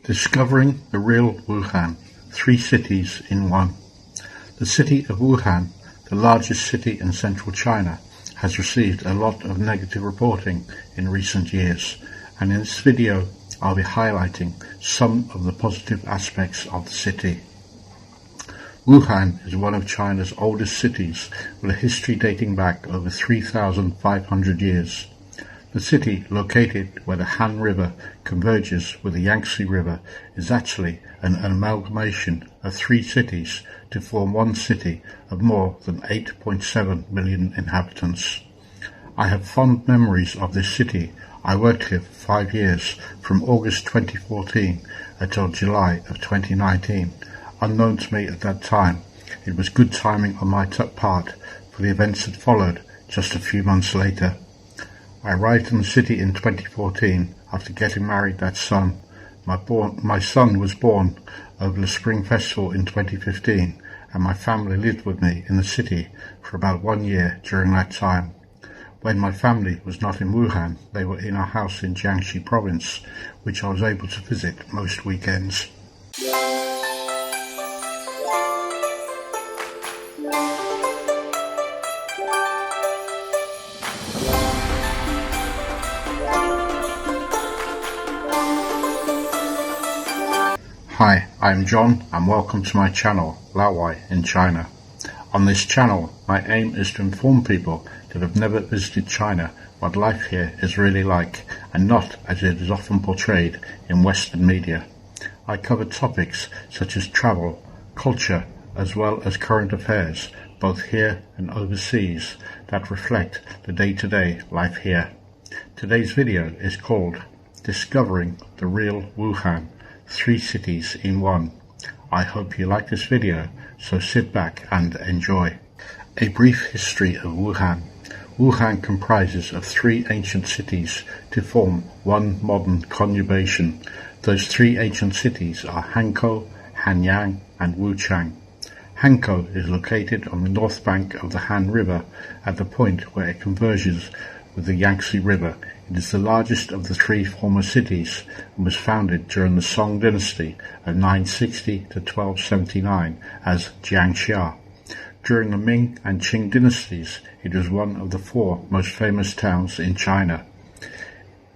Discovering the Real Wuhan, 3 cities in one. The city of Wuhan, the largest city in central China, has received a lot of negative reporting in recent years, and in this video I'll be highlighting some of the positive aspects of the city. Wuhan is one of China's oldest cities with a history dating back over 3,500 years. The city, located where the Han River converges with the Yangtze River, is actually an amalgamation of 3 cities to form one city of more than 8.7 million inhabitants. I have fond memories of this city. I worked here for 5 years, from August 2014 until July of 2019. Unknown to me at that time, it was good timing on my part for the events that followed just a few months later. I arrived in the city in 2014 after getting married that summer. My son was born over the Spring Festival in 2015, and my family lived with me in the city for about 1 year during that time. When my family was not in Wuhan, they were in our house in Jiangxi province, which I was able to visit most weekends. Hi, I'm John and welcome to my channel, Laowai in China. On this channel, my aim is to inform people that have never visited China what life here is really like, and not as it is often portrayed in Western media. I cover topics such as travel, culture, as well as current affairs, both here and overseas, that reflect the day-to-day life here. Today's video is called Discovering the Real Wuhan, 3 cities in one. I hope you like this video, so sit back and enjoy. A brief history of Wuhan. Wuhan comprises of 3 ancient cities to form one modern conurbation. Those 3 ancient cities are Hankou, Hanyang and Wuchang. Hankou is located on the north bank of the Han River at the point where it converges with the Yangtze River. It is the largest of the 3 former cities and was founded during the Song dynasty of 960 to 1279 as Jiangxi. During the Ming and Qing dynasties, it was one of the 4 most famous towns in China.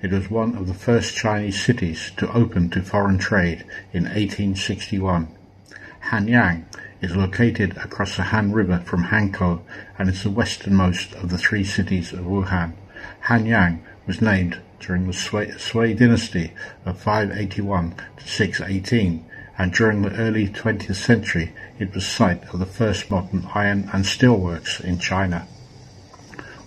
It was one of the first Chinese cities to open to foreign trade in 1861. Hanyang is located across the Han River from Hankou and is the westernmost of the 3 cities of Wuhan. Hanyang was named during the Sui dynasty of 581 to 618, and during the early 20th century it was site of the first modern iron and steel works in China.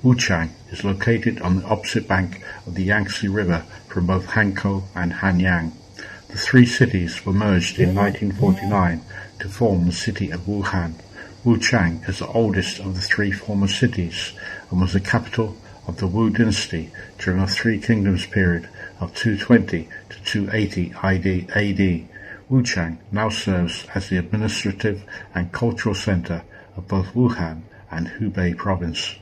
Wuchang is located on the opposite bank of the Yangtze River from both Hankou and Hanyang. The 3 cities were merged in 1949 to form the city of Wuhan. Wuchang is the oldest of the 3 former cities and was the capital of the Wu dynasty during the 3 Kingdoms period of 220 to 280 AD. Wuchang now serves as the administrative and cultural center of both Wuhan and Hubei province.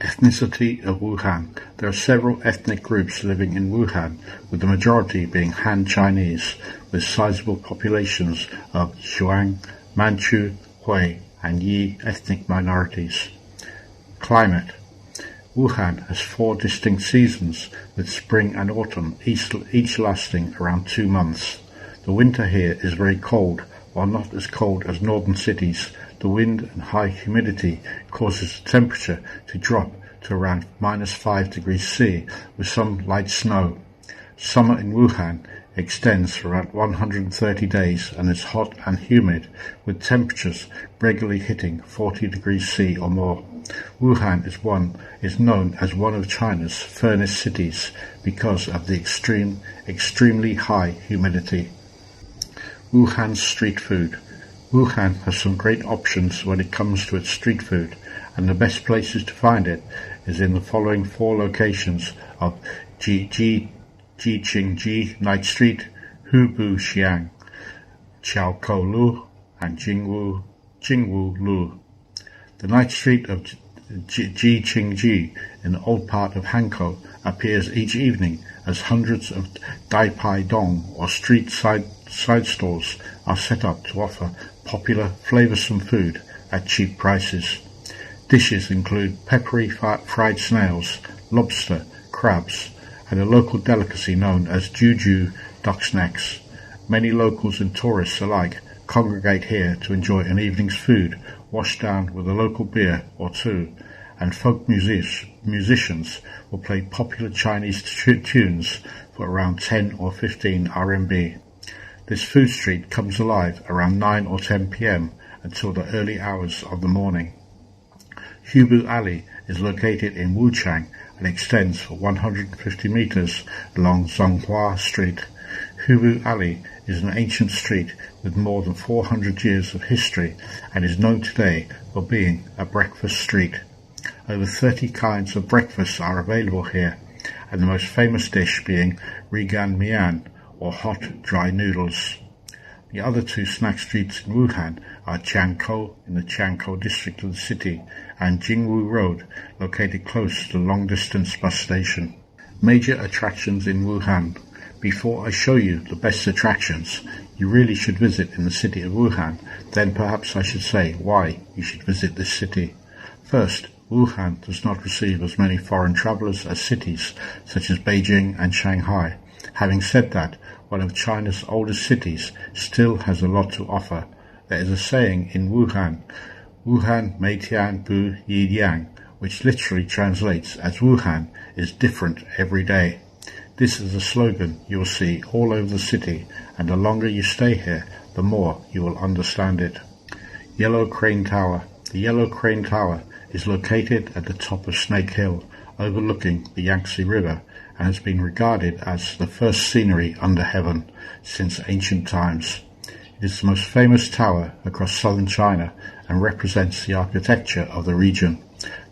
Ethnicity of Wuhan. There are several ethnic groups living in Wuhan, with the majority being Han Chinese, with sizable populations of Zhuang, Manchu, Hui, and Yi ethnic minorities. Climate. Wuhan has 4 distinct seasons, with spring and autumn each lasting around 2 months. The winter here is very cold. While not as cold as northern cities, the wind and high humidity causes the temperature to drop to around -5 degrees C, with some light snow. Summer in Wuhan extends for around 130 days and is hot and humid, with temperatures regularly hitting 40 degrees C or more. Wuhan is known as one of China's furnace cities because of the extremely high humidity. Wuhan's street food. Wuhan has some great options when it comes to its street food, and the best places to find it is in the following 4 locations of Jiqingji Night Street, Hubu Xiang, Qiaokou Lu, and Jingwu Lu. The night street of Jiqingji in the old part of Hankou appears each evening as hundreds of Dai Pai Dong or street side stalls are set up to offer popular flavoursome food at cheap prices. Dishes include peppery fried snails, lobster, crabs, and a local delicacy known as juju duck's necks. Many locals and tourists alike congregate here to enjoy an evening's food washed down with a local beer or two, and folk musicians will play popular Chinese tunes for around 10 or 15 RMB. This food street comes alive around 9 or 10 p.m. until the early hours of the morning. Hubu Alley is located in Wuchang and extends for 150 meters along Zonghua Street. Hubu Alley is an ancient street with more than 400 years of history and is known today for being a breakfast street. Over 30 kinds of breakfasts are available here, and the most famous dish being Rigan Mian, or hot dry noodles. The other two snack streets in Wuhan are Jiangkou in the Jiangkou district of the city and Jingwu Road, located close to the long-distance bus station. Major attractions in Wuhan. Before I show you the best attractions you really should visit in the city of Wuhan, then perhaps I should say why you should visit this city. First, Wuhan does not receive as many foreign travellers as cities such as Beijing and Shanghai. Having said that, one of China's oldest cities still has a lot to offer. There is a saying in Wuhan, Wuhan Meitian Bu Yi Yang, which literally translates as Wuhan is different every day. This is a slogan you will see all over the city, and the longer you stay here, the more you will understand it. Yellow Crane Tower. The Yellow Crane Tower is located at the top of Snake Hill, overlooking the Yangtze River, and has been regarded as the first scenery under heaven since ancient times. It is the most famous tower across southern China and represents the architecture of the region.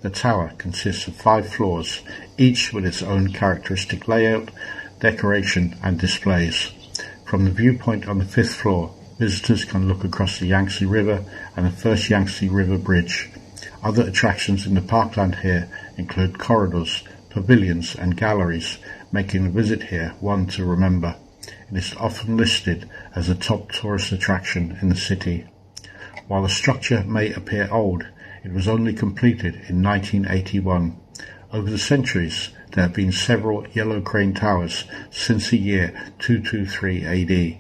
The tower consists of 5 floors, each with its own characteristic layout, decoration and displays. From the viewpoint on the 5th floor, visitors can look across the Yangtze River and the first Yangtze River Bridge. Other attractions in the parkland here include corridors, pavilions and galleries, making a visit here one to remember. It is often listed as a top tourist attraction in the city. While the structure may appear old, it was only completed in 1981. Over the centuries, there have been several Yellow Crane Towers since the year 223 AD.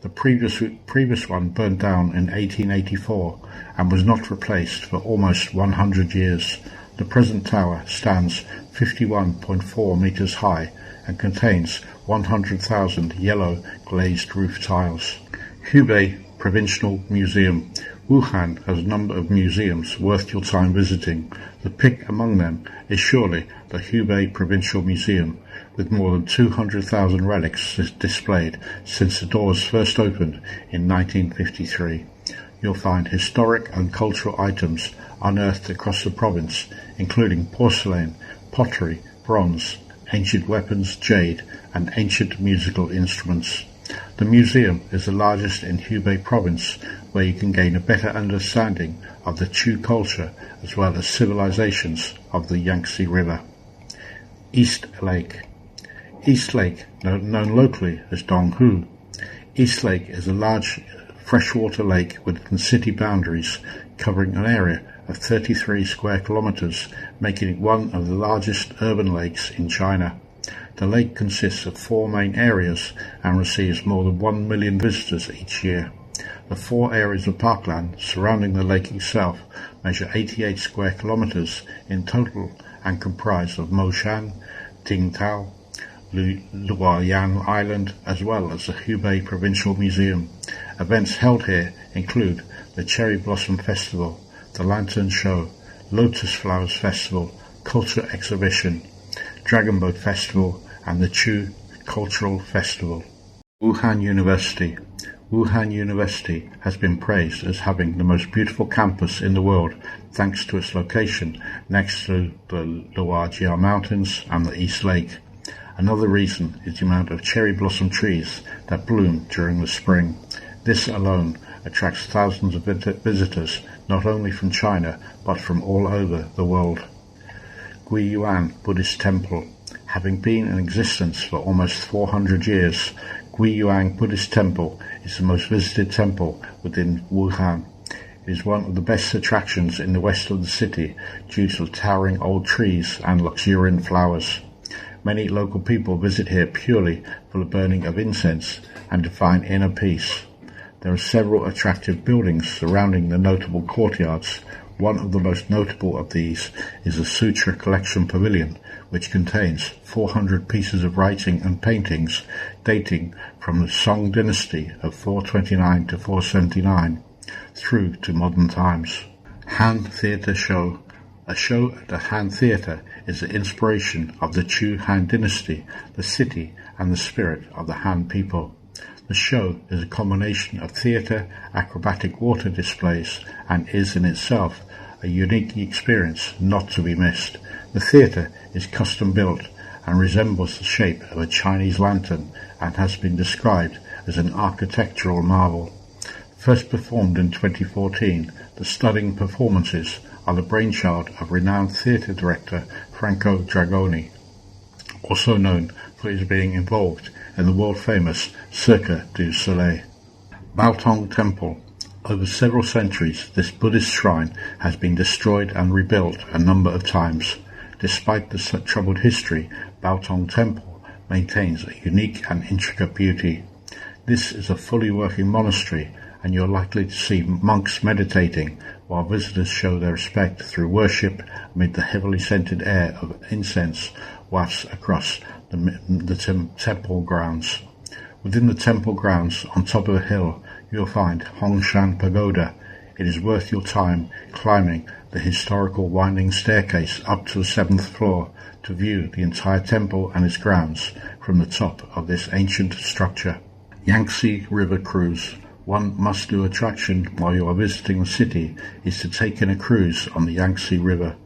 The previous one burned down in 1884 and was not replaced for almost 100 years. The present tower stands 51.4 meters high and contains 100,000 yellow glazed roof tiles. Hubei Provincial Museum. Wuhan has a number of museums worth your time visiting. The pick among them is surely the Hubei Provincial Museum, with more than 200,000 relics displayed since the doors first opened in 1953. You'll find historic and cultural items unearthed across the province, including porcelain, pottery, bronze, ancient weapons, jade, and ancient musical instruments. The museum is the largest in Hubei province, where you can gain a better understanding of the Chu culture as well as civilizations of the Yangtze River. East Lake. East Lake, known locally as Donghu. East Lake is a large freshwater lake within city boundaries, covering an area of 33 square kilometers, making it one of the largest urban lakes in China. The lake consists of 4 main areas and receives more than 1 million visitors each year. The 4 areas of parkland surrounding the lake itself measure 88 square kilometers in total and comprise of Moshan, Tingtao, Luoyang Island, as well as the Hubei Provincial Museum. Events held here include the Cherry Blossom Festival, the Lantern Show, Lotus Flowers Festival, Culture Exhibition, Dragon Boat Festival, and the Chu Cultural Festival. Wuhan University. Wuhan University has been praised as having the most beautiful campus in the world thanks to its location next to the Luojiao Mountains and the East Lake. Another reason is the amount of cherry blossom trees that bloom during the spring. This alone attracts thousands of visitors not only from China but from all over the world. Guiyuan Buddhist Temple. Having been in existence for almost 400 years, Guiyuan Buddhist Temple is the most visited temple within Wuhan. It is one of the best attractions in the west of the city due to the towering old trees and luxuriant flowers. Many local people visit here purely for the burning of incense and to find inner peace. There are several attractive buildings surrounding the notable courtyards. One of the most notable of these is the Sutra Collection Pavilion, which contains 400 pieces of writing and paintings dating from the Song dynasty of 429 to 479 through to modern times. Han Theatre Show. A show at the Han Theatre is the inspiration of the Chu Han dynasty, the city and the spirit of the Han people. The show is a combination of theatre, acrobatic water displays, and is in itself a unique experience not to be missed. The theatre is custom built and resembles the shape of a Chinese lantern and has been described as an architectural marvel. First performed in 2014, the stunning performances are the brainchild of renowned theatre director Franco Dragoni, also known for his being involved in the world-famous Cirque du Soleil. Baotong Temple. Over several centuries, this Buddhist shrine has been destroyed and rebuilt a number of times. Despite the troubled history, Baotong Temple maintains a unique and intricate beauty. This is a fully working monastery, and you're likely to see monks meditating while visitors show their respect through worship amid the heavily scented air of incense wafts across the temple grounds. Within the temple grounds, on top of a hill, you'll find Hongshan Pagoda. It is worth your time climbing the historical winding staircase up to the 7th floor to view the entire temple and its grounds from the top of this ancient structure. Yangtze River Cruise. One must-do attraction while you are visiting the city is to take in a cruise on the Yangtze River.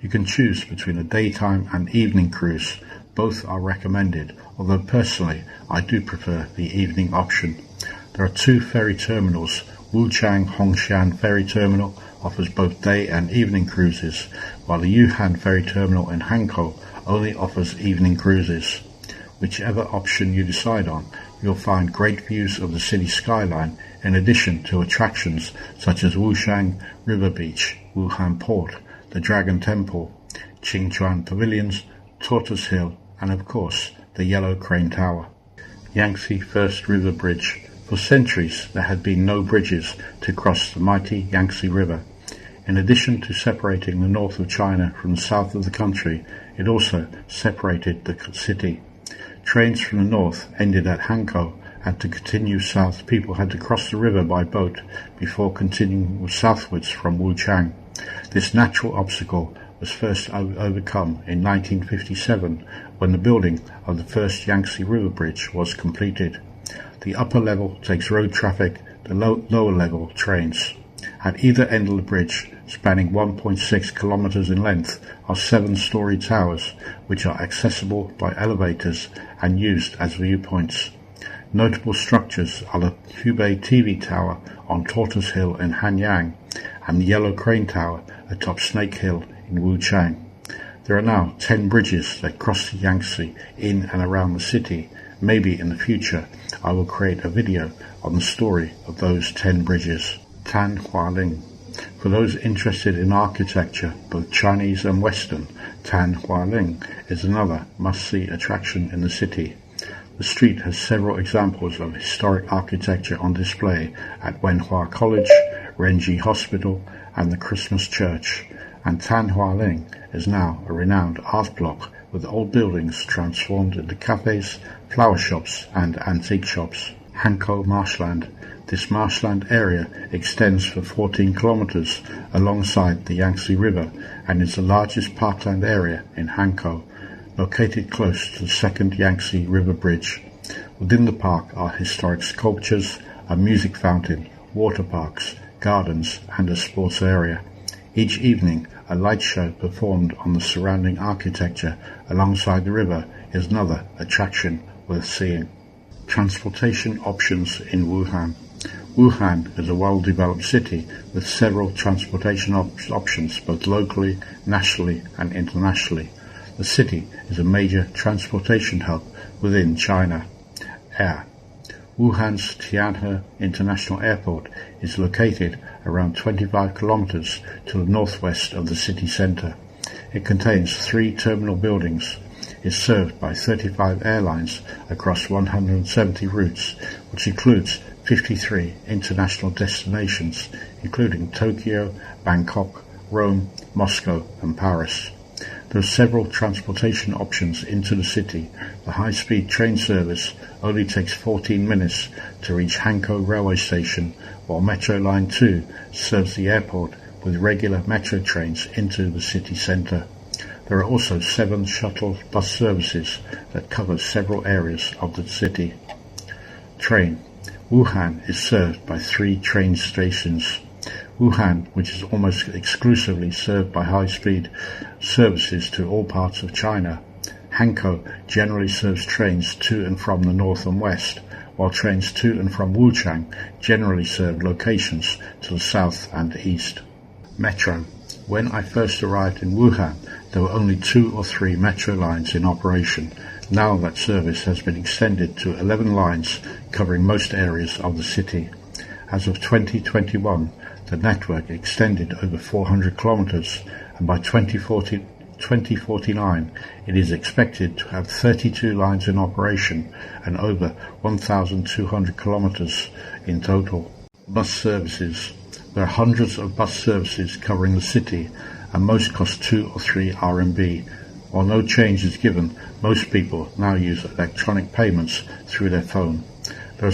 You can choose between a daytime and evening cruise. Both are recommended, although personally I do prefer the evening option. There are two ferry terminals. Wuchang Hongshan Ferry Terminal offers both day and evening cruises, while the Yuhan Ferry Terminal in Hankou only offers evening cruises. Whichever option you decide on, you'll find great views of the city skyline in addition to attractions such as Wushang River Beach, Wuhan Port, the Dragon Temple, Qingchuan Pavilions, Tortoise Hill, and of course the Yellow Crane Tower. Yangtze First River Bridge. For centuries there had been no bridges to cross the mighty Yangtze River. In addition to separating the north of China from the south of the country, it also separated the city. Trains from the north ended at Hankou, and to continue south people had to cross the river by boat before continuing southwards from Wuchang. This natural obstacle was first overcome in 1957 when the building of the first Yangtze River Bridge was completed. The upper level takes road traffic, the lower level trains. At either end of the bridge, spanning 1.6 kilometers in length, are 7-story towers, which are accessible by elevators and used as viewpoints. Notable structures are the Hubei TV Tower on Tortoise Hill in Hanyang and the Yellow Crane Tower atop Snake Hill in Wuchang. There are now 10 bridges that cross the Yangtze in and around the city. Maybe in the future I will create a video on the story of those 10 bridges. Tanhualing. For those interested in architecture, both Chinese and Western, Tanhualing is another must-see attraction in the city. The street has several examples of historic architecture on display at Wenhua College, Renji Hospital, and the Christmas Church, and Tanhualing is now a renowned art block with old buildings transformed into cafes, flower shops, and antique shops. Hankou Marshland. This marshland area extends for 14 kilometers alongside the Yangtze River and is the largest parkland area in Hankou, located close to the second Yangtze River Bridge. Within the park are historic sculptures, a music fountain, water parks, gardens, and a sports area. Each evening, a light show performed on the surrounding architecture alongside the river is another attraction worth seeing. Transportation options in Wuhan. Wuhan is a well-developed city with several transportation options both locally, nationally and internationally. The city is a major transportation hub within China. Air. Wuhan's Tianhe International Airport is located around 25 kilometers to the northwest of the city center. It contains 3 terminal buildings, is served by 35 airlines across 170 routes, which includes 53 international destinations, including Tokyo, Bangkok, Rome, Moscow, and Paris. There are several transportation options into the city. The high-speed train service only takes 14 minutes to reach Hankou railway station, while Metro Line 2 serves the airport with regular metro trains into the city centre. There are also 7 shuttle bus services that cover several areas of the city. Train. Wuhan is served by 3 train stations. Wuhan, which is almost exclusively served by high-speed services to all parts of China. Hankou generally serves trains to and from the north and west, while trains to and from Wuchang generally serve locations to the south and east. Metro. When I first arrived in Wuhan, there were only 2 or 3 metro lines in operation. Now that service has been extended to 11 lines covering most areas of the city. As of 2021, the network extended over 400 kilometers, and by 2049 it is expected to have 32 lines in operation and over 1,200 kilometers in total. Bus services. There are hundreds of bus services covering the city, and most cost 2 or 3 RMB. While no change is given, most people now use electronic payments through their phone. There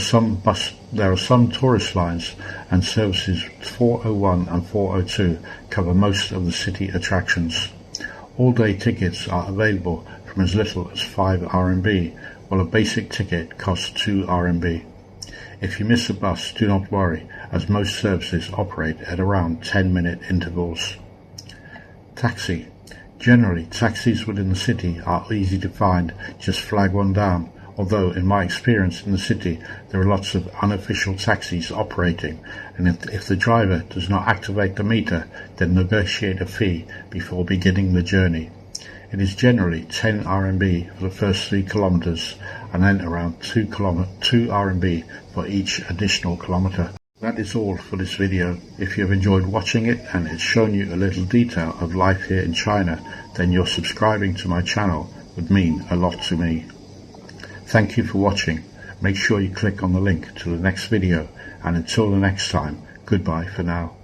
are some tourist lines, and services 401 and 402 cover most of the city attractions. All-day tickets are available from as little as 5 RMB, while a basic ticket costs 2 RMB. If you miss a bus, do not worry, as most services operate at around 10-minute intervals. Taxi. Generally, taxis within the city are easy to find, just flag one down, although in my experience in the city there are lots of unofficial taxis operating, and if the driver does not activate the meter, then negotiate a fee before beginning the journey. It is generally 10 RMB for the first 3 kilometers, and then around 2 RMB for each additional kilometer. That is all for this video. If you have enjoyed watching it and it's shown you a little detail of life here in China, then your subscribing to my channel would mean a lot to me. Thank you for watching. Make sure you click on the link to the next video, and until the next time, goodbye for now.